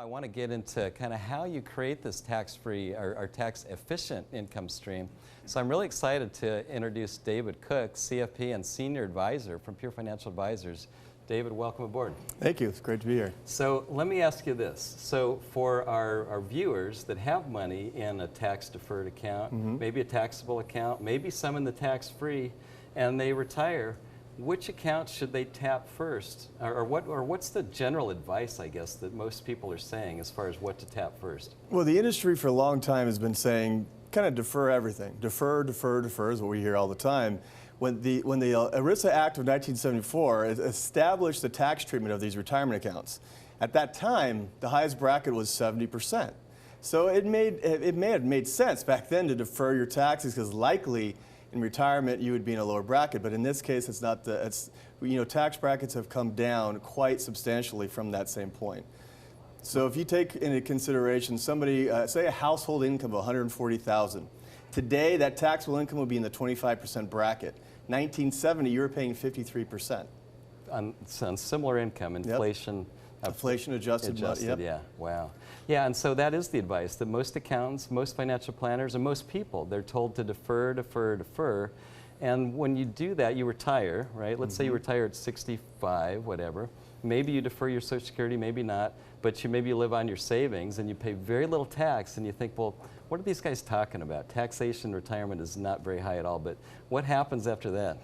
I want to get into kind of how you create this tax-free or tax-efficient income stream. So I'm really excited to introduce David Cook, CFP and Senior Advisor from Pure Financial Advisors. David, welcome aboard. Thank you. It's great to be here. So let me ask you this. So for our viewers that have money in a tax-deferred account, maybe a taxable account, maybe some in the tax-free, and they retire, which account should they tap first? Or what's the general advice, I guess, that most people are saying as far as what to tap first? Well, the industry for a long time has been saying kind of defer everything. Defer, defer, defer is what we hear all the time. When the ERISA Act of 1974 established the tax treatment of these retirement accounts, at that time, the highest bracket was 70%. So it may have made sense back then to defer your taxes because likely in retirement you would be in a lower bracket, but in this case it's not tax brackets have come down quite substantially from that same point. So if you take into consideration somebody, say a household income of $140,000, today that taxable income would be in the 25% bracket. 1970 you were paying 53%. On similar income, inflation. Yep. Inflation adjusted. Yep. Yeah, wow. Yeah, and so that is the advice that most accountants, most financial planners, and most people, they're told to defer, defer, defer. And when you do that, you retire, right? Let's say you retire at 65, whatever. Maybe you defer your Social Security, maybe not, but maybe you live on your savings and you pay very little tax and you think, well, what are these guys talking about? Taxation retirement is not very high at all, but what happens after that?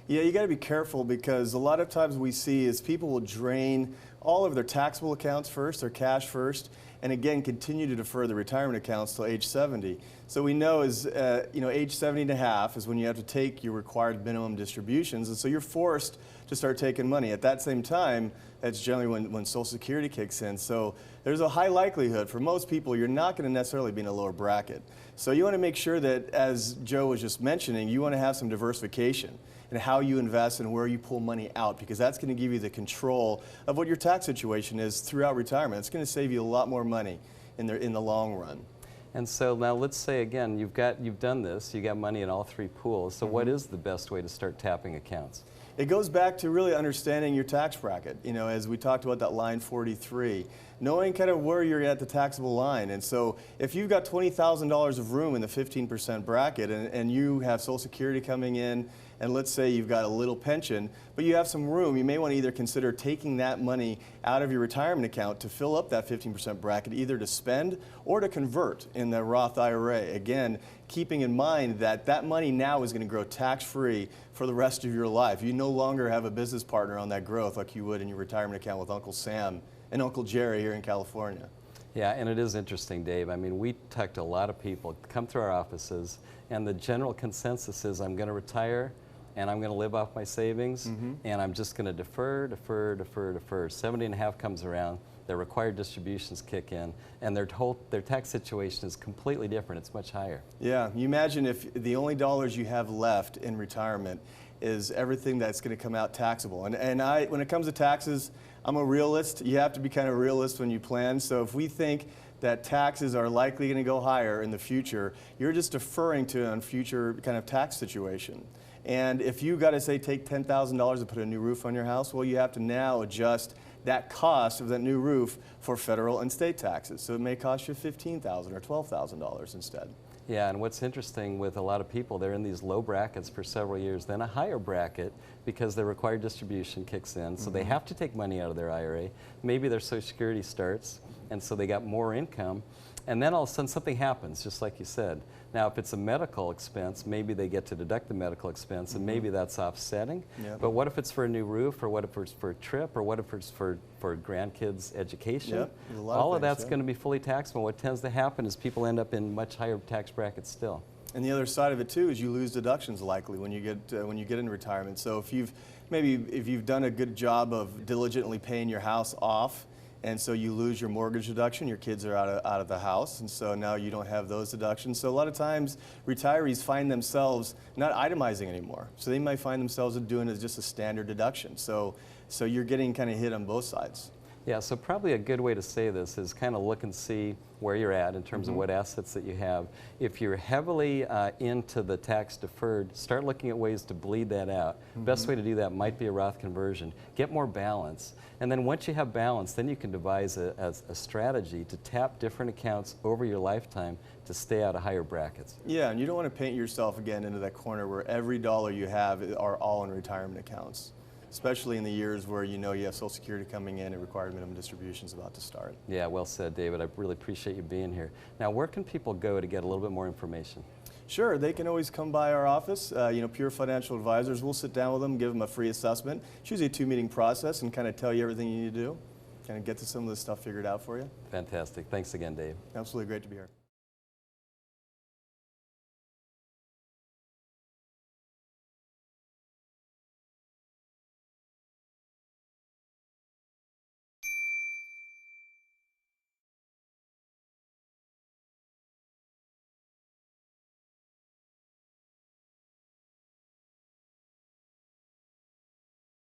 Yeah, you got to be careful because a lot of times we see is people will drain all of their taxable accounts first, their cash first, and again continue to defer the retirement accounts till age 70. So we know is age 70 and a half is when you have to take your required minimum distributions, and so you're forced to start taking money. At that same time, that's generally when Social Security kicks in. So there's a high likelihood for most people you're not going to necessarily be in a lower bracket. So you want to make sure that, as Joe was just mentioning, you want to have some diversification in how you invest and where you pull money out, because that's going to give you the control of what your tax situation is throughout retirement. It's going to save you a lot more money in the long run. And so now let's say again, you've done this, you got money in all three pools. So what is the best way to start tapping accounts? It goes back to really understanding your tax bracket. As we talked about that line 43, knowing kind of where you're at the taxable line. And so if you've got $20,000 of room in the 15% bracket and you have Social Security coming in, and let's say you've got a little pension, but you have some room, you may want to either consider taking that money out of your retirement account to fill up that 15% bracket, either to spend or to convert in the Roth IRA. Again, keeping in mind that that money now is going to grow tax-free for the rest of your life. You no longer have a business partner on that growth like you would in your retirement account with Uncle Sam and Uncle Jerry here in California. Yeah, and it is interesting, Dave. I mean, we talk to a lot of people, come through our offices, and the general consensus is I'm going to retire and I'm going to live off my savings, and I'm just going to defer, defer, defer, defer. 70 and a half comes around, their required distributions kick in, and their tax situation is completely different. It's much higher. Yeah, you imagine if the only dollars you have left in retirement is everything that's going to come out taxable. And when it comes to taxes, I'm a realist. You have to be kind of a realist when you plan. So if we think that taxes are likely going to go higher in the future, you're just deferring to a future kind of tax situation. And if you got to say take $10,000 to put a new roof on your house, well, you have to now adjust that cost of that new roof for federal and state taxes. So it may cost you $15,000 or $12,000 instead. Yeah, and what's interesting with a lot of people, they're in these low brackets for several years, then a higher bracket because their required distribution kicks in, so they have to take money out of their IRA. Maybe their Social Security starts, and so they got more income. And then all of a sudden something happens, just like you said. Now, if it's a medical expense, maybe they get to deduct the medical expense, and maybe that's offsetting. Yep. But what if it's for a new roof, or what if it's for a trip, or what if it's for grandkids' education? Yep. All of that's going to be fully taxable. What tends to happen is people end up in much higher tax brackets still. And the other side of it too is you lose deductions likely when you get into retirement. So if you've done a good job of diligently paying your house off, and so you lose your mortgage deduction, your kids are out of the house, and so now you don't have those deductions. So a lot of times retirees find themselves not itemizing anymore. So they might find themselves doing it as just a standard deduction. So you're getting kind of hit on both sides. Yeah, so probably a good way to say this is kind of look and see where you're at in terms of what assets that you have. If you're heavily into the tax deferred, start looking at ways to bleed that out. Best way to do that might be a Roth conversion. Get more balance. And then once you have balance, then you can devise a strategy to tap different accounts over your lifetime to stay out of higher brackets. Yeah, and you don't want to paint yourself again into that corner where every dollar you have are all in retirement accounts, especially in the years where you know you have Social Security coming in and required minimum distributions about to start. Yeah, well said, David. I really appreciate you being here. Now, where can people go to get a little bit more information? Sure, they can always come by our office. Pure Financial Advisors, we'll sit down with them, give them a free assessment. It's usually a 2-meeting process and kind of tell you everything you need to do, kind of get to some of this stuff figured out for you. Fantastic. Thanks again, Dave. Absolutely great to be here.